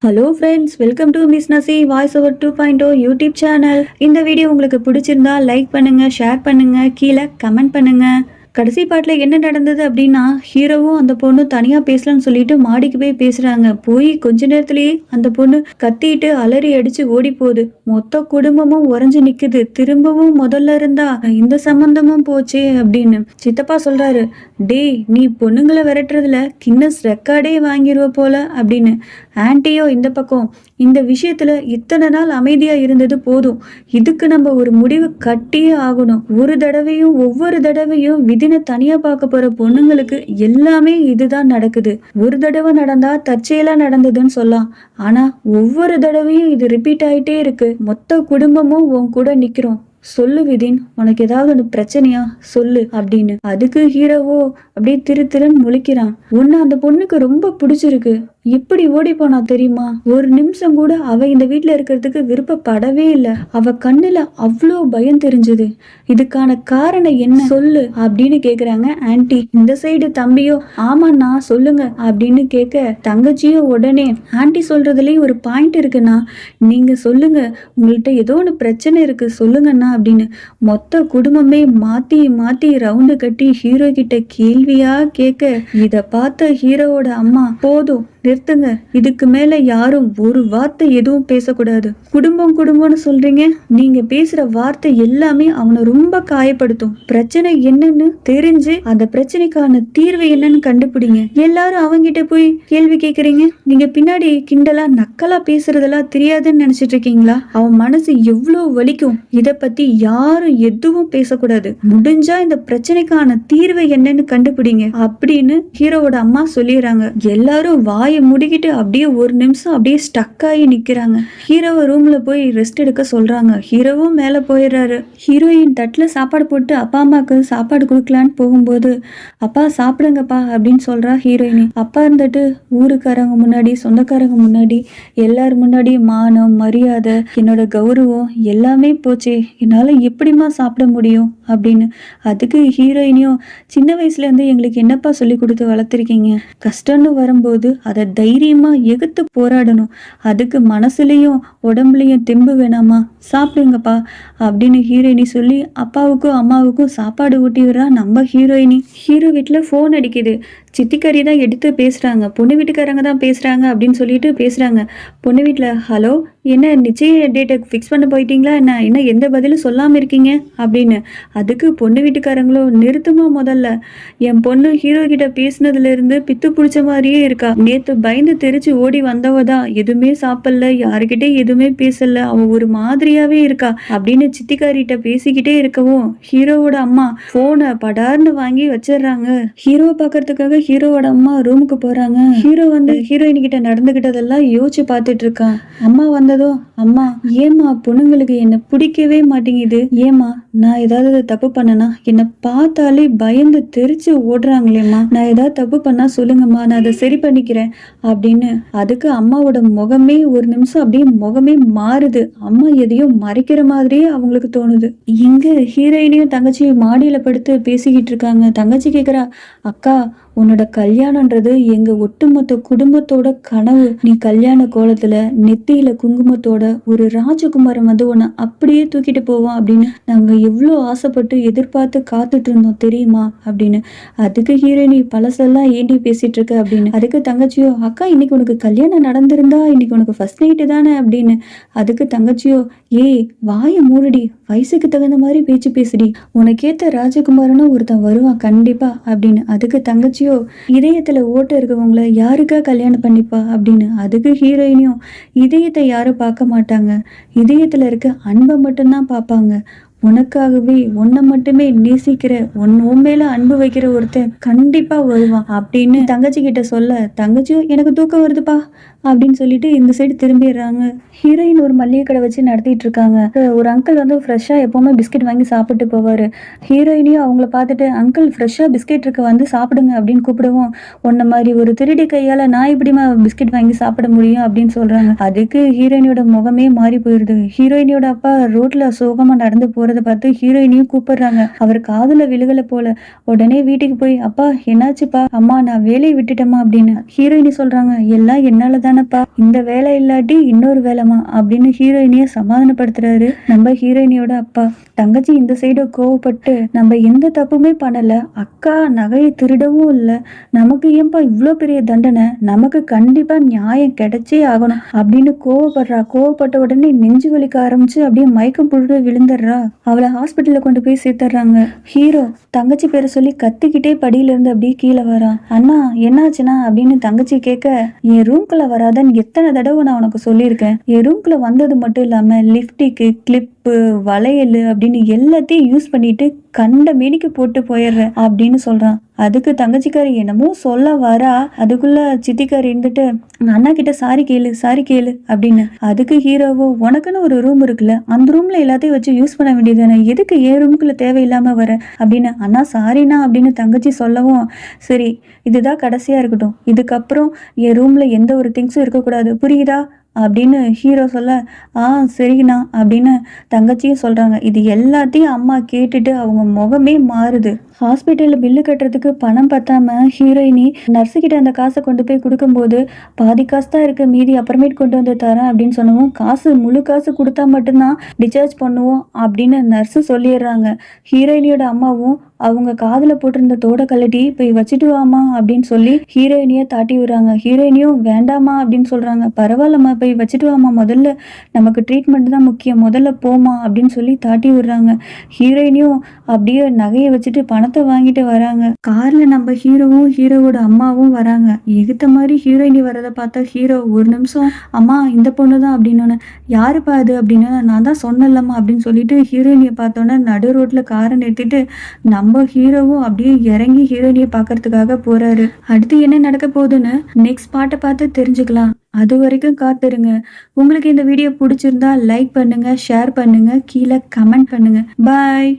Hello ஃப்ரெண்ட்ஸ், welcome to Miss Nasi voice over 2.0 YouTube channel. இந்த video உங்களுக்கு பிடிச்சிருந்தா லைக் பண்ணுங்க, ஷேர் பண்ணுங்க, கீழே கமெண்ட் பண்ணுங்க. கடைசி பாட்டில் என்ன நடந்தது அப்படின்னா, ஹீரோவும் அந்த பொண்ணு தனியாக பேசலாம்னு சொல்லிட்டு மாடிக்கு போய் பேசுகிறாங்க. போய் கொஞ்ச நேரத்துலேயே அந்த பொண்ணு கத்திட்டு அலறி அடித்து ஓடி போகுது. மொத்த குடும்பமும் உறைஞ்சு நிற்குது. திரும்பவும் முதல்ல இருந்தா இந்த சம்பந்தமும் போச்சே அப்படின்னு சித்தப்பா சொல்கிறாரு. டேய், நீ பொண்ணுங்களை விரட்டுறதுல கின்னஸ் ரெக்கார்டே வாங்கிடுவ போல அப்படின்னு. ஆன்ட்டியோ இந்த பக்கம், இந்த விஷயத்துல இத்தனை நாள் அமைதியா இருந்தது போதும், இதுக்கு நம்ம ஒரு முடிவு கட்டியே ஆகணும். ஒவ்வொரு தடவையும் விதினை தனியா பார்க்க போற பொண்ணுங்களுக்கு எல்லாமே இதுதான் நடக்குது. ஒரு தடவை நடந்தா தற்செயலா நடந்ததுன்னு சொல்லலாம், ஆனா ஒவ்வொரு தடவையும் இது ரிப்பீட் ஆயிட்டே இருக்கு. மொத்த குடும்பமும் உன் கூட நிக்கிறோம். சொல்லு விதின், உனக்கு ஏதாவது ஒன்று பிரச்சனையா சொல்லு அப்படின்னு. அதுக்கு ஹீரோவோ அப்படியே திருன்னு முழிக்கிறான். உன்னை அந்த பொண்ணுக்கு ரொம்ப பிடிச்சிருக்கு, இப்படி ஓடி போனா தெரியுமா? ஒரு நிமிஷம் கூட அவ இந்த வீட்டுல இருக்கிறதுக்கு விருப்பப்படவே இல்லை. அவ கண்ணுல அவ்வளோ பயம் தெரிஞ்சது. இதுக்கான காரணம் என்ன சொல்லு அப்படின்னு கேக்குறாங்க ஆன்ட்டி. இந்த சைடு தம்பியோ ஆமாண்ணா சொல்லுங்க அப்படின்னு கேட்க, தங்கச்சியோ உடனே ஆன்ட்டி சொல்றதுலயும் ஒரு பாயிண்ட் இருக்குண்ணா, நீங்க சொல்லுங்க, உங்கள்கிட்ட ஏதோ ஒன்று பிரச்சனை இருக்கு சொல்லுங்கண்ணா அப்படின்னு. மொத்த குடும்பமே மாத்தி மாத்தி ரவுண்டு கட்டி ஹீரோ கிட்ட கேள்வியா கேட்க, இத பார்த்த ஹீரோவோட அம்மா, போதும் நிறுத்துங்க, இதுக்கு மேல யாரும் ஒரு வார்த்தை எதுவும் பேசக்கூடாது. குடும்பம்னு சொல்றீங்க, நீங்க பேசுற வார்த்தை எல்லாமே அவனை ரொம்ப காயப்படுத்தும். பிரச்சனை என்னன்னு தெரிஞ்சு அந்த பிரச்சனைக்கான தீர்வு என்னன்னு கண்டுபிடிங்க. எல்லாரும் அவங்கிட்ட போய் கேள்வி கேக்குறீங்க. நீங்க பின்னாடி கிண்டலா நக்கலா பேசுறதெல்லாம் தெரியாதுன்னு நினைச்சிட்டு இருக்கீங்களா? அவன் மனசு எவ்வளவு வலிக்கும். இத பத்தி யாரும் எதுவும் பேசக்கூடாது. முடிஞ்சா இந்த பிரச்சனைக்கான தீர்வு என்னன்னு கண்டுபிடிங்க அப்படின்னு ஹீரோவோட அம்மா சொல்லிடுறாங்க. எல்லாரும் வாயை முடிக்கிட்டு அப்படியே ஒரு நிமிஷம் அப்படியே ஸ்டக் ஆகி நிக்கிறாங்க. ஹீரோவை ரூம்ல போய் ரெஸ்ட் எடுக்க சொல்றாங்க. ஹீரோவும் மேல போயிடுறாரு. ஹீரோயின் தட்டுல சாப்பாடு போட்டு அப்பா அம்மாக்கு சாப்பாடு கொடுக்கலான்னு போகும்போது, அப்பா சாப்பிடுங்கப்பா அப்படின்னு சொல்றா ஹீரோயினி. அப்பா இருந்துட்டு ஊருக்காரங்க முன்னாடி, சொந்தக்காரங்க முன்னாடி, எல்லாரும் முன்னாடி மானம் மரியாதை என்னோட கௌரவம் எல்லாமே போச்சே, என்னால எப்படிமா சாப்பிட முடியும் அப்படின்னு. அதுக்கு ஹீரோயினியும், சின்ன வயசுல இருந்து எங்களுக்கு என்னப்பா சொல்லி கொடுத்து வளர்த்துருக்கீங்க, கஷ்டம்னு வரும்போது அதை தைரியமா எதிர்த்து போராடணும், அதுக்கு மனசுலயும் உடம்புலயும் தெம்பு வேணாமா, சாப்பிடுங்கப்பா அப்படின்னு ஹீரோயினி சொல்லி அப்பாவுக்கும் அம்மாவுக்கும் சாப்பாடு ஊட்டி விடுறா நம்ம ஹீரோயினி. ஹீரோ வீட்டுல போன் அடிக்குது. சித்திக்காரி தான் எடுத்து பேசுறாங்க. பொண்ணு வீட்டுக்காரங்க தான் பேசுறாங்க அப்படின்னு சொல்லிட்டு பேசுறாங்க. பொண்ணு வீட்டுல, ஹலோ, என்ன நிச்சய டேட்டை ஃபிக்ஸ் பண்ண போயிட்டீங்களா என்ன எந்த பதிலும் சொல்லாம இருக்கீங்க அப்படின்னு. அதுக்கு பொண்ணு வீட்டுக்காரங்களோ, நிறுத்துமா முதல்ல, என் பொண்ணு ஹீரோ கிட்ட பேசினதுல இருந்து பித்து பிடிச்ச மாதிரியே இருக்கா. நேத்து பயந்து தெரிச்சு ஓடி வந்தவதான், எதுவுமே சாப்பிடல, யாருக்கிட்டே எதுவுமே பேசல, அவ ஒரு மாதிரியாவே இருக்கா அப்படின்னு சித்திக்காரிட்ட பேசிக்கிட்டே இருக்கவும் ஹீரோவோட அம்மா போனை படார்னு வாங்கி வச்சிடுறாங்க. ஹீரோவை பாக்குறதுக்காக ஹீரோவோட அம்மா ரூமுக்கு போறாங்க. ஹீரோ வந்து ஹீரோயின் கிட்ட நடந்துகிட்டதெல்லாம் யோசிச்சு பார்த்துட்டு இருக்கான். அம்மா வந்ததும், அம்மா ஏமா பொண்ணுங்களுக்கு என்ன பிடிக்கவே மாட்டேங்குது, ஏமா நான் ஏதாவது தப்பு பண்ணனா, என்னை பார்த்தாலே பயந்து தெரிச்சு ஓடுறாங்களேம்மா, நான் ஏதாவது தப்பு பண்ணா சொல்லுங்கம்மா, நான் அதை சரி பண்ணிக்கிறேன் அப்படின்னு. அதுக்கு அம்மாவோட முகமே ஒரு நிமிஷம் அப்படியே முகமே மாறுது. அம்மா எதையோ மறைக்கிற மாதிரியே அவங்களுக்கு தோணுது. இங்க ஹீரோயினையும் தங்கச்சியும் மாடியில படுத்து பேசிக்கிட்டு இருக்காங்க. தங்கச்சி கேக்குறா, அக்கா உன்னோட கல்யாணம்ன்றது எங்க ஒட்டுமொத்த குடும்பத்தோட கனவு. நீ கல்யாண கோலத்துல நெத்தியில குங்குமத்தோட ஒரு ராஜகுமாரன் வந்து உன்னை அப்படியே தூக்கிட்டு போவான் அப்படின்னு நாங்க எவ்வளோ ஆசைப்பட்டு எதிர்பார்த்து காத்துட்டு இருந்தோம் தெரியுமா அப்படின்னு. அதுக்கு ஹீரோயினி, பழசெல்லாம் ஏண்டி பேசிட்டு இருக்க அப்படின்னு. அதுக்கு தங்கச்சியோ, அக்கா இன்னைக்கு உனக்கு கல்யாணம் நடந்திருந்தா இன்னைக்கு உனக்கு ஃபர்ஸ்ட் நைட்டு தானே அப்படின்னு. அதுக்கு தங்கச்சியோ, ஏய் வாய மூடுடி, வயசுக்கு தகுந்த மாதிரி பேச்சு பேசுடி, உனக்கேத்த ராஜகுமாரனும் ஒருத்தன் வருவான் கண்டிப்பா அப்படின்னு. அதுக்கு தங்கச்சியோ, இதயத்துல ஓட்ட இருக்கவங்கள யாருக்கா கல்யாணம் பண்ணிப்பா அப்படின்னு. அதுக்கு ஹீரோயினியும், இதயத்தை யாரும் பார்க்க மாட்டாங்க, இதயத்துல இருக்க அன்பை மட்டும்தான் பார்ப்பாங்க, உனக்காகவே உன்னை மட்டுமே நேசிக்கிற உன் மேல அன்பு வைக்கிற ஒருத்தன் கண்டிப்பா வருவான் அப்படின்னு தங்கச்சி கிட்ட சொல்ல, தங்கச்சியும் எனக்கு தூக்கம் வருதுப்பா அப்படின்னு சொல்லிட்டு இந்த சைடு திரும்பிடுறாங்க. ஹீரோயின் ஒரு மளிகை கடை வச்சு நடத்திட்டு இருக்காங்க. ஒரு அங்கிள் வந்து ஃப்ரெஷ்ஷா எப்பவுமே பிஸ்கெட் வாங்கி சாப்பிட்டு போவாரு. ஹீரோயினியும் அவங்கள பார்த்துட்டு, அங்கிள் ஃப்ரெஷ்ஷா பிஸ்கெட் இருக்கு வந்து சாப்பிடுங்க அப்படின்னு கூப்பிடவும், உன்ன மாதிரி ஒரு திருடி கையால நான் எப்படிமா பிஸ்கெட் வாங்கி சாப்பிட முடியும் அப்படின்னு சொல்றாங்க. அதுக்கு ஹீரோயினியோட முகமே மாறி போயிடுது. ஹீரோயினியோட அப்பா ரோட்ல சோகமா நடந்து போறதை பார்த்து ஹீரோயினியும் கூப்பிடுறாங்க. அவர் காதுல விழுகல போல. உடனே வீட்டுக்கு போய், அப்பா என்னாச்சுப்பா, அம்மா நான் வேலையை விட்டுட்டேமா அப்படின்னு. ஹீரோயினி சொல்றாங்க, எல்லாம் என்னாலதான் தானப்பா, இந்த வேலை இல்லாட்டி இன்னொரு வேலைமா அப்படின்னு ஹீரோயினிய சமாதானப்படுத்துறாரு நம்ம ஹீரோயினியோட அப்பா. தங்கச்சி இந்த சைடு கோவப்பட்டு, நம்ம எந்த தப்புமே பண்ணல, அக்கா நகையை திருடவும் இல்லை, நமக்கு ஏன்பா இவ்வளோ பெரிய தண்டனை, நமக்கு கண்டிப்பா நியாயம் கிடைச்சே ஆகணும் அப்படின்னு கோவப்படுறா. கோவப்பட்ட உடனே நெஞ்சு வலிக்க ஆரம்பிச்சு அப்படியே மயக்கம் போட்டு விழுந்துடுறா. அவளை ஹாஸ்பிட்டல்ல கொண்டு போய் சேர்த்துறாங்க. ஹீரோ தங்கச்சி பேரை சொல்லி கத்திக்கிட்டே படியில இருந்து அப்படியே கீழே வரான். அண்ணா என்னாச்சுன்னா அப்படின்னு தங்கச்சி கேட்க, என் ரூம்குள்ள வராதன்னு எத்தனை தடவை நான் உனக்கு சொல்லியிருக்கேன். என் ரூம்குள்ள வந்தது மட்டும் இல்லாம லிப்டிக்கு, கிளிப்பு, வளையல் அப்படின்னு எல்லாத்தையும் யூஸ் பண்ணிட்டு கண்ட மேனிக்கு போட்டு போயிடுற அப்படின்னு சொல்றான். அதுக்கு தங்கச்சிக்காரி என்னமோ சொல்ல வரா, அதுக்குள்ள சித்திக்காரி இருந்துட்டு அண்ணா கிட்ட சாரி கேளு அப்படின்னு. அதுக்கு ஹீரோவோ, உனக்குன்னு ஒரு ரூம் இருக்குல்ல, அந்த ரூம்ல எல்லாத்தையும் வச்சு யூஸ் பண்ண வேண்டியதானே, எதுக்கு ஏன் ரூமுக்குள்ள தேவையில்லாம வர அப்படின்னு. அண்ணா சாரிண்ணா அப்படின்னு தங்கச்சி சொல்லவும், சரி இதுதான் கடைசியா இருக்கட்டும், இதுக்கப்புறம் என் ரூம்ல எந்த ஒரு திங்ஸும் இருக்கக்கூடாது, புரியுதா அப்படின்னு ஹீரோ சொல்ல, சரிண்ணா அப்படின்னு தங்கச்சியும் சொல்றாங்க. இது எல்லாத்தையும் அம்மா கேட்டுட்டு அவங்க முகமே மாறுது. ஹாஸ்பிட்டலில் பில்லு கட்டுறதுக்கு பணம் பத்தாம ஹீரோயினி நர்ஸுக்கிட்ட அந்த காசை கொண்டு போய் கொடுக்கும்போது, பாதி காசு தான் இருக்கு, மீதி அப்புறமேட்டு கொண்டு வந்து தரேன் அப்படின்னு சொன்னவும், முழு காசு கொடுத்தா மட்டும்தான் டிஸ்சார்ஜ் பண்ணுவோம் அப்படின்னு நர்ஸு சொல்லிடுறாங்க. ஹீரோயினியோட அம்மாவும் அவங்க காதுல போட்டிருந்த தோட கழட்டி போய் வச்சுட்டு வாமா அப்படின்னு சொல்லி ஹீரோயினியை தாட்டி விடுறாங்க. ஹீரோயினியும் வேண்டாமா அப்படின்னு சொல்றாங்க. பரவாயில்லம்மா போய் வச்சுட்டு வாமா, முதல்ல நமக்கு ட்ரீட்மெண்ட் தான் முக்கியம், முதல்ல போமா அப்படின்னு சொல்லி தாட்டி விடுறாங்க. ஹீரோயினியும் அப்படியே நகையை வச்சுட்டு பணத்தை வாங்கிட்டு வராங்க. கார்ல நம்ம ஹீரோவும் ஹீரோவோட அம்மாவும் வராங்க. எகுத்த மாதிரி ஹீரோயினி வரதை பார்த்தா ஹீரோ ஒரு நிமிஷம், அம்மா இந்த பொண்ணு தான் அப்படின்னு, யாருப்பா அது அப்படின்னு, நான் தான் சொன்னலம்மா அப்படின்னு சொல்லிட்டு ஹீரோயினியை பார்த்தோன்னே நடு ரோட்ல காரை நிறுத்திட்டு நம்ம ஹீரோவும் அப்படியே இறங்கி ஹீரோயினியை பார்க்கறதுக்காக போறாரு. அடுத்து என்ன நடக்க போகுதுன்னு நெக்ஸ்ட் பாட்டை பார்த்து தெரிஞ்சுக்கலாம். அது வரைக்கும் காத்துருங்க. உங்களுக்கு இந்த வீடியோ பிடிச்சிருந்தா லைக் பண்ணுங்க, ஷேர் பண்ணுங்க, கீழே கமெண்ட் பண்ணுங்க. பாய்.